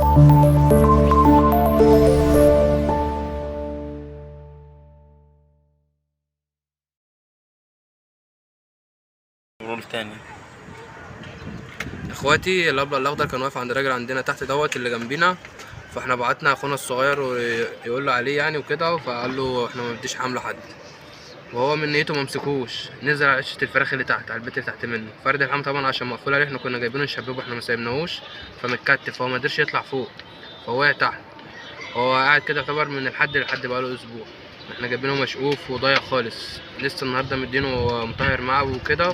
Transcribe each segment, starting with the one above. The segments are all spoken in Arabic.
رول تاني. اخواتي الابيض الاخضر كان واقف عند راجل عندنا تحت دوت اللي جنبينا، فاحنا بعتنا اخونا الصغير ويقول له عليه يعني وكده، فقال له احنا ما بديش حمله حد، وهو من نيته ما مسكوش، نزل على قشه الفراخ اللي تحت على البيت اللي تحت منه. فرد الحمل طبعا عشان مقفول عليه، احنا كنا جايبينه نشببه، احنا ما سايبناهوش فمتكتف، فهو ما قدرش يطلع فوق فوقع تحت. هو قاعد كده يعتبر من الحد لحد بقاله اسبوع، احنا جايبينه مشقوف وضايع خالص، لسه النهارده مدينه مطهر معاه وكده،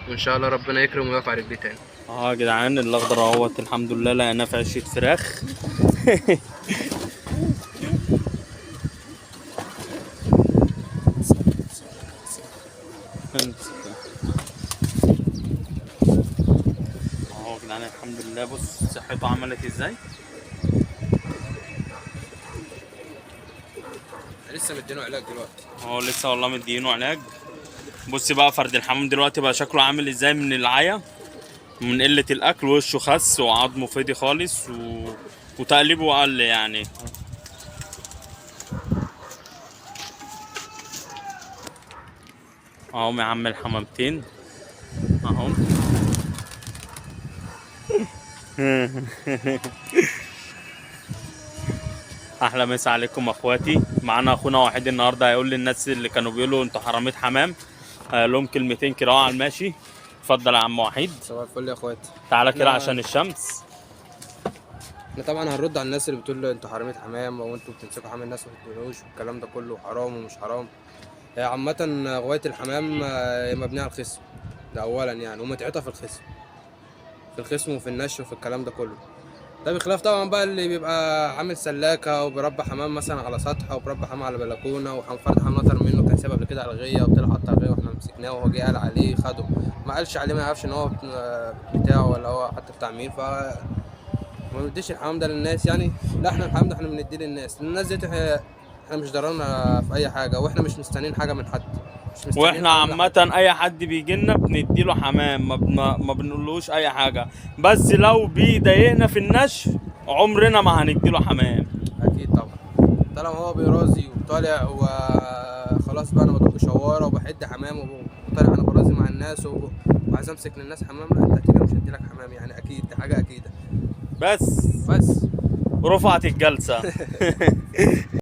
وان شاء الله ربنا يكرم ويقف على رجليه تاني. يا جدعان الاخضر اهوت الحمد لله لقيناه في عشه فراخ. اهو يا جدعان الحمد لله، بص صحته عملت ازاي. لسه مدينه علاج دلوقتي. هو لسه والله مدينه علاج. بص بقى فرد الحمام دلوقتي بقى شكله عامل ازاي من العيا، من قلة الأكل، وشه خس وعظمه فضي خالص وتقليبه قل يعني. اهو يا عم الحمامتين اهو. احلى مسا عليكم اخواتي. معانا اخونا وحيد النهارده هيقول للناس اللي كانوا بيقولوا انتوا حراميت حمام لهم كلمتين كده على الماشي. اتفضل يا عم وحيد. صباح الفل يا اخواتي. تعالى كده عشان الشمس. احنا طبعا هنرد على الناس اللي بتقول انتوا حرامية حمام، او انتوا بتمسكوا حمام الناس ما بتقولوش، والكلام ده كله حرام ومش حرام. هي عامة غواية الحمام هي مبنية على الخصم ده اولا يعني، ومتعتها في الخصم، وفي النشر وفي الكلام ده كله. ده بخلاف طبعا بقى اللي بيبقى عامل سلاكة وبيربى حمام مثلا على سطح، وبيربى حمام على بلكونة، وفرد حمام نطر منه كان سبب كده الغية، وطلع حط الغية واحنا مسكناه، وهو جه قال عليه خده، ما قالش عليه، ما يعرفش ان هو بتاعه ولا هو حتى بتاع مين، ف ما بنديش الحمام ده للناس يعني. لا احنا الحمام ده احنا بنديه للناس، ديت احنا مش ضررنا في اي حاجة، واحنا مش مستنيين حاجة من حد، مش مستنيين واحنا حمام لحد. عامة اي حد بيجي لنا بنديله حمام، ما بنقولوش اي حاجة، بس لو بيضايقنا في النشر عمرنا ما هنديله حمام. اكيد طبعا، طالما هو بيرازي وطالع وخلاص بقى انا بدق شواره وبحد حمام وطالع انا برازي مع الناس وعايز امسك للناس حمام، لا انت كده مش هديلك حمام يعني، اكيد دي حاجه اكيده. بس بس رفعت الجلسة.